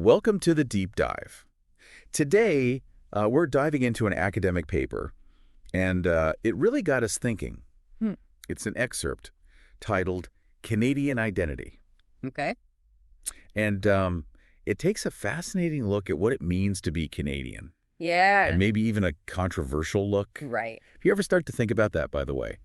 Welcome to the Deep Dive. Today, we're diving into an academic paper, and it really got us thinking. Hmm. It's an excerpt titled Canadian Identity. Okay. And it takes a fascinating look at what it means to be Canadian, Yeah. and maybe even a controversial look. Right. If you ever start to think about that, by the way,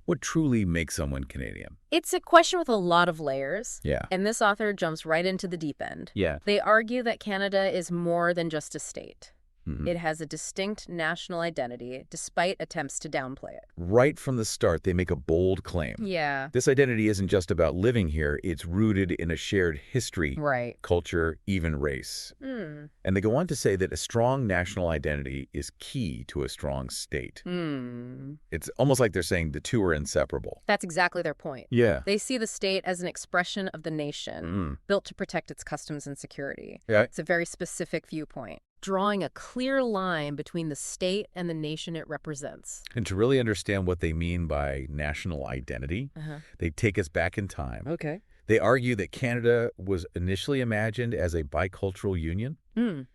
what truly makes someone Canadian? It's a question with a lot of layers. Yeah. And this author jumps right into the deep end. Yeah. They argue that Canada is more than just a state. Mhm. It has a distinct national identity, despite attempts to downplay it. Right from the start, they make a bold claim. Yeah. This identity isn't just about living here, it's rooted in a shared history, Right. culture, even race. Hmm. And they go on to say that a strong national identity is key to a strong state. Hmm. It's almost like they're saying the two are inseparable. That's exactly their point. Yeah. They see the state as an expression of the nation, Mm. built to protect its customs and security. Yeah. It's a very specific viewpoint, drawing a clear line between the state and the nation it represents. And to really understand what they mean by national identity, they take us back in time. Okay. They argue that Canada was initially imagined as a bicultural union,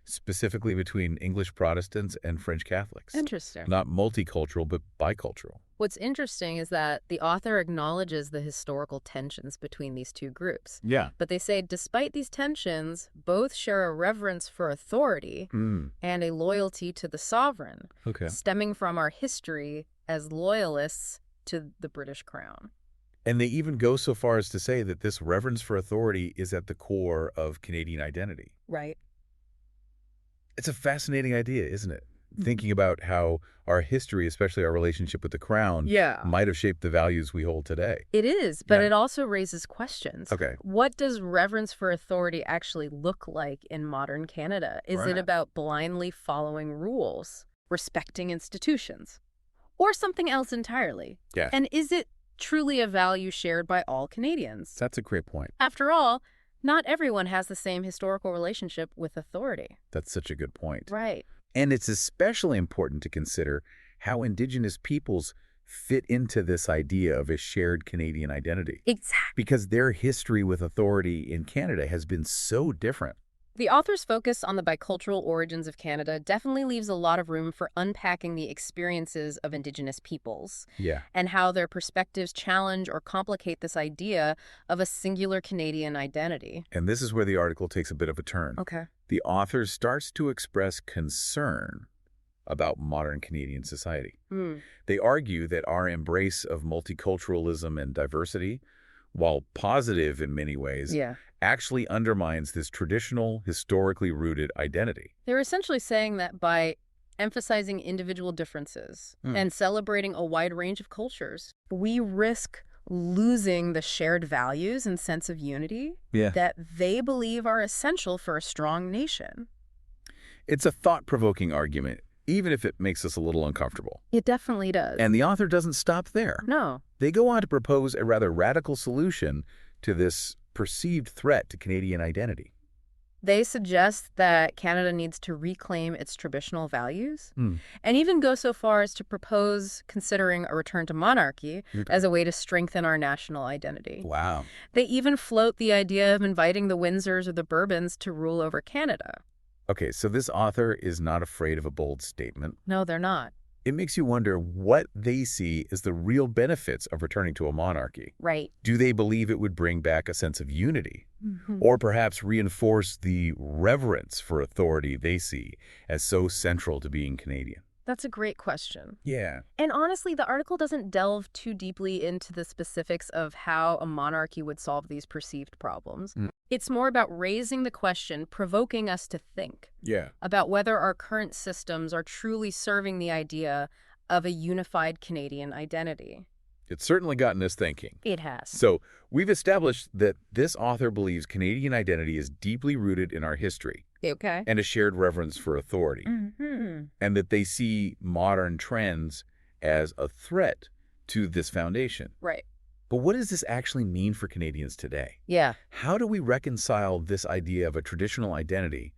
specifically between English Protestants and French Catholics. Interesting. Not multicultural, but bicultural. What's interesting is that the author acknowledges the historical tensions between these two groups. Yeah. But they say despite these tensions, both share a reverence for authority and a loyalty to the sovereign, Okay. stemming from our history as loyalists to the British Crown. And they even go so far as to say that this reverence for authority is at the core of Canadian identity. Right. It's a fascinating idea, isn't it? Thinking about how our history, especially our relationship with the Crown, Yeah. might have shaped the values we hold today. It is, but Yeah. it also raises questions. Okay. What does reverence for authority actually look like in modern Canada? Is Right. it about blindly following rules, respecting institutions, or something else entirely? Yeah. And is it truly a value shared by all Canadians? That's a great point. After all, not everyone has the same historical relationship with authority. That's such a good point. Right. And it's especially important to consider how Indigenous peoples fit into this idea of a shared Canadian identity. Exactly. Because their history with authority in Canada has been so different. The author's focus on the bicultural origins of Canada definitely leaves a lot of room for unpacking the experiences of Indigenous peoples Yeah. and how their perspectives challenge or complicate this idea of a singular Canadian identity. And this is where the article takes a bit of a turn. Okay. The author starts to express concern about modern Canadian society. They argue that our embrace of multiculturalism and diversity, while positive in many ways, Yeah. actually undermines this traditional, historically rooted identity. They're essentially saying that by emphasizing individual differences and celebrating a wide range of cultures, we risk losing the shared values and sense of unity Yeah. that they believe are essential for a strong nation. It's a thought-provoking argument, even if it makes us a little uncomfortable. It definitely does. And the author doesn't stop there. No. They go on to propose a rather radical solution to this perceived threat to Canadian identity. They suggest that Canada needs to reclaim its traditional values and even go so far as to propose considering a return to monarchy as a way to strengthen our national identity. Wow. They even float the idea of inviting the Windsors or the Bourbons to rule over Canada. Okay, so this author is not afraid of a bold statement. No, they're not. It makes you wonder what they see as the real benefits of returning to a monarchy. Right. Do they believe it would bring back a sense of unity? Or perhaps reinforce the reverence for authority they see as so central to being Canadian? That's a great question. Yeah. And honestly, the article doesn't delve too deeply into the specifics of how a monarchy would solve these perceived problems. It's more about raising the question, provoking us to think Yeah. about whether our current systems are truly serving the idea of a unified Canadian identity. It's certainly gotten us thinking. It has. So we've established that this author believes Canadian identity is deeply rooted in our history Okay. and a shared reverence for authority, and that they see modern trends as a threat to this foundation. Right. But what does this actually mean for Canadians today? Yeah. How do we reconcile this idea of a traditional identity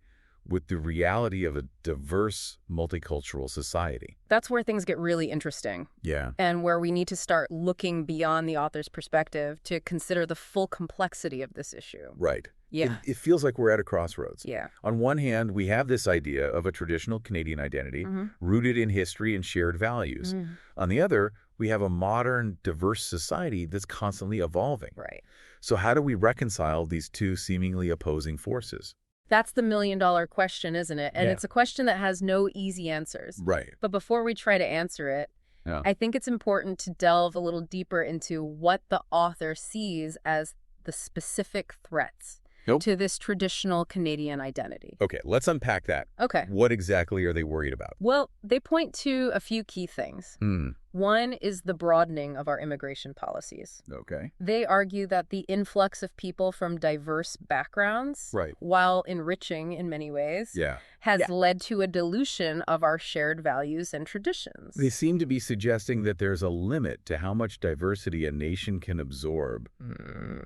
with the reality of a diverse, multicultural society? That's where things get really interesting Yeah. and where we need to start looking beyond the author's perspective to consider the full complexity of this issue. Right. Yeah. It feels like we're at a crossroads. Yeah. On one hand, we have this idea of a traditional Canadian identity rooted in history and shared values. On the other, we have a modern, diverse society that's constantly evolving. Right. So how do we reconcile these two seemingly opposing forces? That's the million-dollar question, isn't it? And Yeah. it's a question that has no easy answers. Right. But before we try to answer it, I think it's important to delve a little deeper into what the author sees as the specific threats to this traditional Canadian identity. Okay, let's unpack that. Okay. What exactly are they worried about? Well, they point to a few key things. One is the broadening of our immigration policies. Okay. They argue that the influx of people from diverse backgrounds, while enriching in many ways, has led to a dilution of our shared values and traditions. They seem to be suggesting that there's a limit to how much diversity a nation can absorb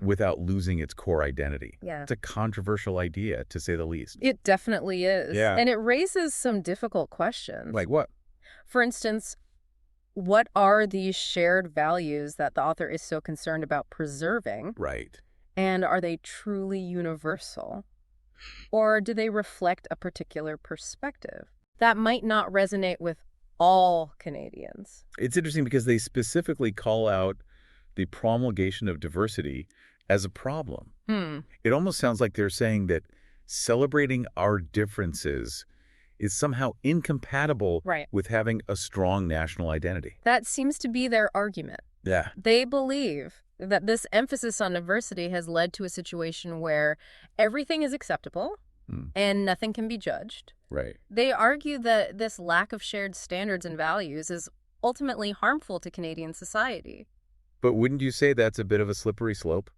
without losing its core identity. Yeah. It's a controversial idea, to say the least. It definitely is. Yeah. And it raises some difficult questions. Like what? For instance, what are these shared values that the author is so concerned about preserving? Right. And are they truly universal? Or do they reflect a particular perspective that might not resonate with all Canadians? It's interesting because they specifically call out the promulgation of diversity as a problem. It almost sounds like they're saying that celebrating our differences is somehow incompatible with having a strong national identity. That seems to be their argument. Yeah. They believe that this emphasis on diversity has led to a situation where everything is acceptable and nothing can be judged. Right. They argue that this lack of shared standards and values is ultimately harmful to Canadian society. But wouldn't you say that's a bit of a slippery slope?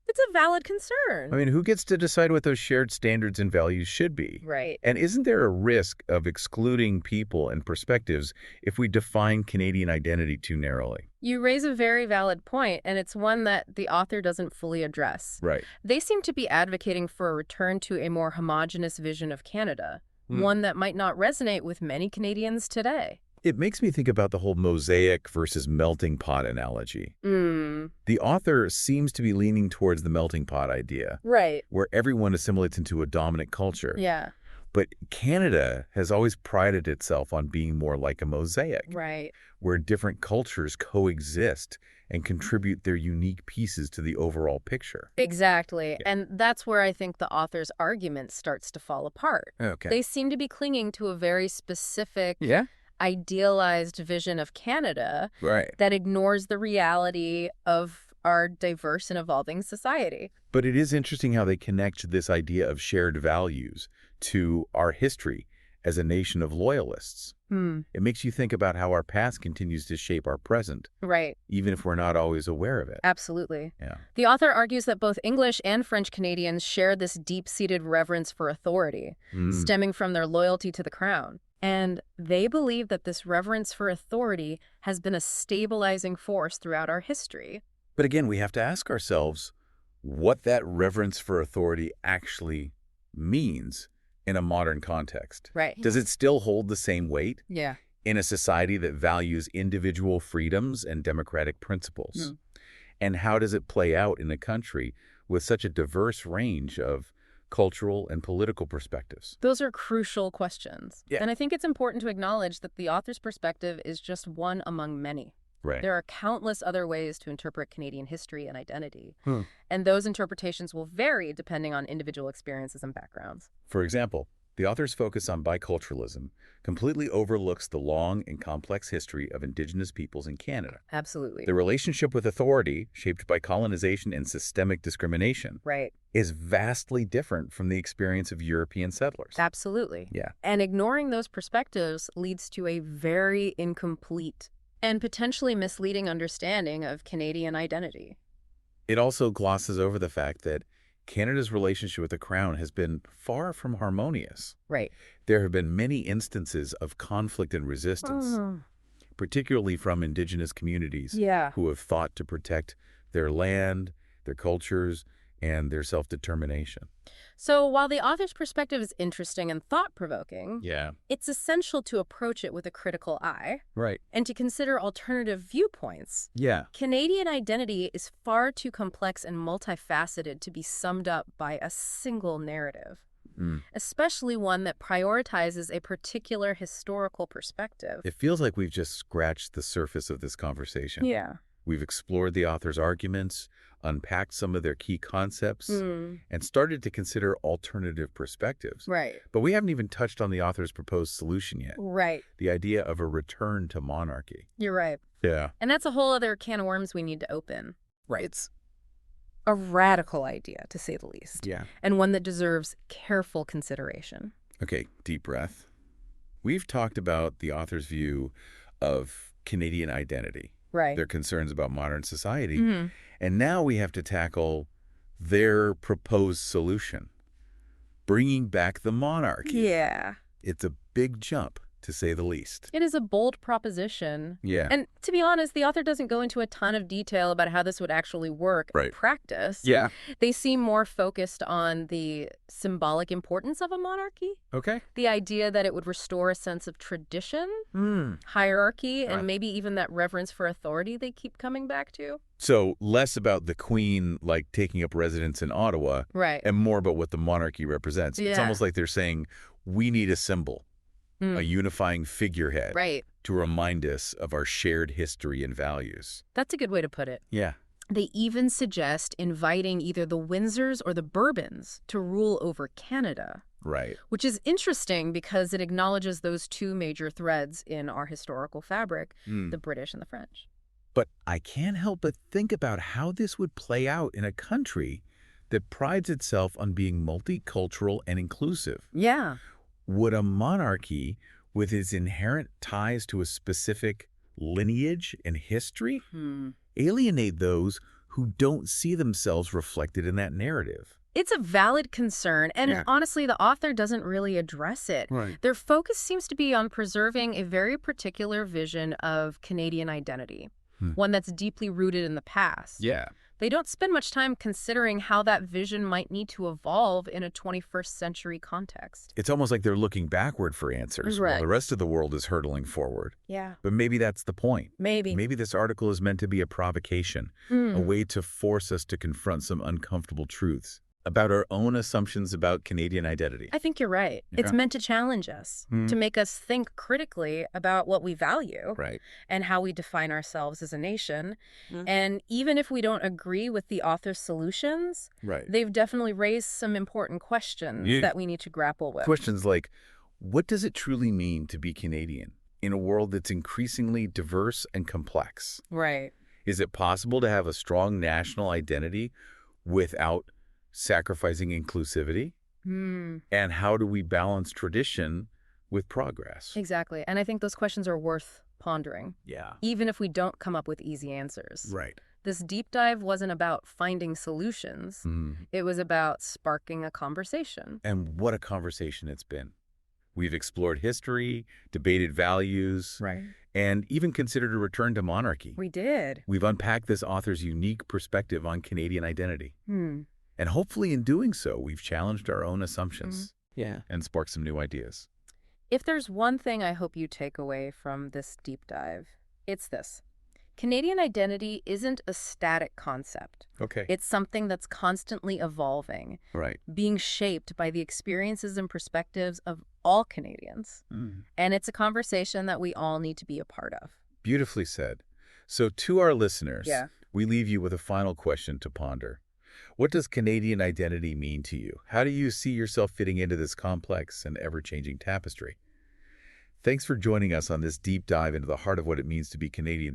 It's a valid concern. I mean, who gets to decide what those shared standards and values should be? Right. And isn't there a risk of excluding people and perspectives if we define Canadian identity too narrowly? You raise a very valid point, and it's one that the author doesn't fully address. Right. They seem to be advocating for a return to a more homogenous vision of Canada, one that might not resonate with many Canadians today. It makes me think about the whole mosaic versus melting pot analogy. The author seems to be leaning towards the melting pot idea. Right. Where everyone assimilates into a dominant culture. Yeah. But Canada has always prided itself on being more like a mosaic. Right. Where different cultures coexist and contribute their unique pieces to the overall picture. Exactly. And that's where I think the author's argument starts to fall apart. Okay. They seem to be clinging to a very specific idealized vision of Canada that ignores the reality of our diverse and evolving society. But it is interesting how they connect this idea of shared values to our history as a nation of loyalists. It makes you think about how our past continues to shape our present. Right. Even if we're not always aware of it. Absolutely. Yeah. The author argues that both English and French Canadians share this deep-seated reverence for authority, stemming from their loyalty to the crown. And they believe that this reverence for authority has been a stabilizing force throughout our history. But again, we have to ask ourselves what that reverence for authority actually means in a modern context. Right. Does it still hold the same weight? Yeah. In a society that values individual freedoms and democratic principles? And how does it play out in a country with such a diverse range of cultural and political perspectives? Those are crucial questions. Yeah. And I think it's important to acknowledge that the author's perspective is just one among many. Right. There are countless other ways to interpret Canadian history and identity. And those interpretations will vary depending on individual experiences and backgrounds. For example, the author's focus on biculturalism completely overlooks the long and complex history of Indigenous peoples in Canada. Absolutely. The relationship with authority, shaped by colonization and systemic discrimination, is vastly different from the experience of European settlers. Absolutely. Yeah. And ignoring those perspectives leads to a very incomplete and potentially misleading understanding of Canadian identity. It also glosses over the fact that Canada's relationship with the Crown has been far from harmonious. Right. There have been many instances of conflict and resistance, particularly from Indigenous communities who have fought to protect their land, their cultures, and their self-determination. So while the author's perspective is interesting and thought-provoking, Yeah. it's essential to approach it with a critical eye Right. and to consider alternative viewpoints. Yeah. Canadian identity is far too complex and multifaceted to be summed up by a single narrative, especially one that prioritizes a particular historical perspective. It feels like we've just scratched the surface of this conversation. Yeah. We've explored the author's arguments, unpacked some of their key concepts, and started to consider alternative perspectives. Right. But we haven't even touched on the author's proposed solution yet. Right. The idea of a return to monarchy. You're right. Yeah. And that's a whole other can of worms we need to open. Right. It's a radical idea, to say the least. Yeah. And one that deserves careful consideration. Okay, deep breath. We've talked about the author's view of Canadian identity, Right. their concerns about modern society, and now we have to tackle their proposed solution, bringing back the monarchy. Yeah. It's a big jump, to say the least. It is a bold proposition. Yeah. And to be honest, the author doesn't go into a ton of detail about how this would actually work in practice. Yeah. They seem more focused on the symbolic importance of a monarchy, Okay. the idea that it would restore a sense of tradition, hierarchy, and maybe even that reverence for authority they keep coming back to. So less about the Queen, like, taking up residence in Ottawa, Right. and more about what the monarchy represents. It's Yeah. almost like they're saying, we need a symbol, a unifying figurehead, Right. to remind us of our shared history and values. That's a good way to put it. Yeah. They even suggest inviting either the Windsors or the Bourbons to rule over Canada, Right. which is interesting because it acknowledges those two major threads in our historical fabric, the British and the French. But I can't help but think about how this would play out in a country that prides itself on being multicultural and inclusive. Yeah. Would a monarchy, with its inherent ties to a specific lineage and history, alienate those who don't see themselves reflected in that narrative? It's a valid concern, and Yeah. honestly, the author doesn't really address it. Right. Their focus seems to be on preserving a very particular vision of Canadian identity, one that's deeply rooted in the past. Yeah. They don't spend much time considering how that vision might need to evolve in a 21st century context. It's almost like they're looking backward for answers while Right. the rest of the world is hurtling forward. Yeah. But maybe that's the point. Maybe. Maybe this article is meant to be a provocation, a way to force us to confront some uncomfortable truths about our own assumptions about Canadian identity. I think you're right. It's meant to challenge us, to make us think critically about what we value Right. and how we define ourselves as a nation. And even if we don't agree with the author's solutions, Right. they've definitely raised some important questions that we need to grapple with. Questions like, what does it truly mean to be Canadian in a world that's increasingly diverse and complex? Right. Is it possible to have a strong national identity without sacrificing inclusivity? And how do we balance tradition with progress? Exactly. And I think those questions are worth pondering, Yeah. even if we don't come up with easy answers. Right. This deep dive wasn't about finding solutions. It was about sparking a conversation. And what a conversation it's been. We've explored history, debated values, Right. and even considered a return to monarchy. We did. We've unpacked this author's unique perspective on Canadian identity. And hopefully in doing so, we've challenged our own assumptions and sparked some new ideas. If there's one thing I hope you take away from this deep dive, it's this. Canadian identity isn't a static concept. Okay. It's something that's constantly evolving, Right. being shaped by the experiences and perspectives of all Canadians. And it's a conversation that we all need to be a part of. Beautifully said. So to our listeners, Yeah. we leave you with a final question to ponder. What does Canadian identity mean to you? How do you see yourself fitting into this complex and ever-changing tapestry? Thanks for joining us on this deep dive into the heart of what it means to be Canadian.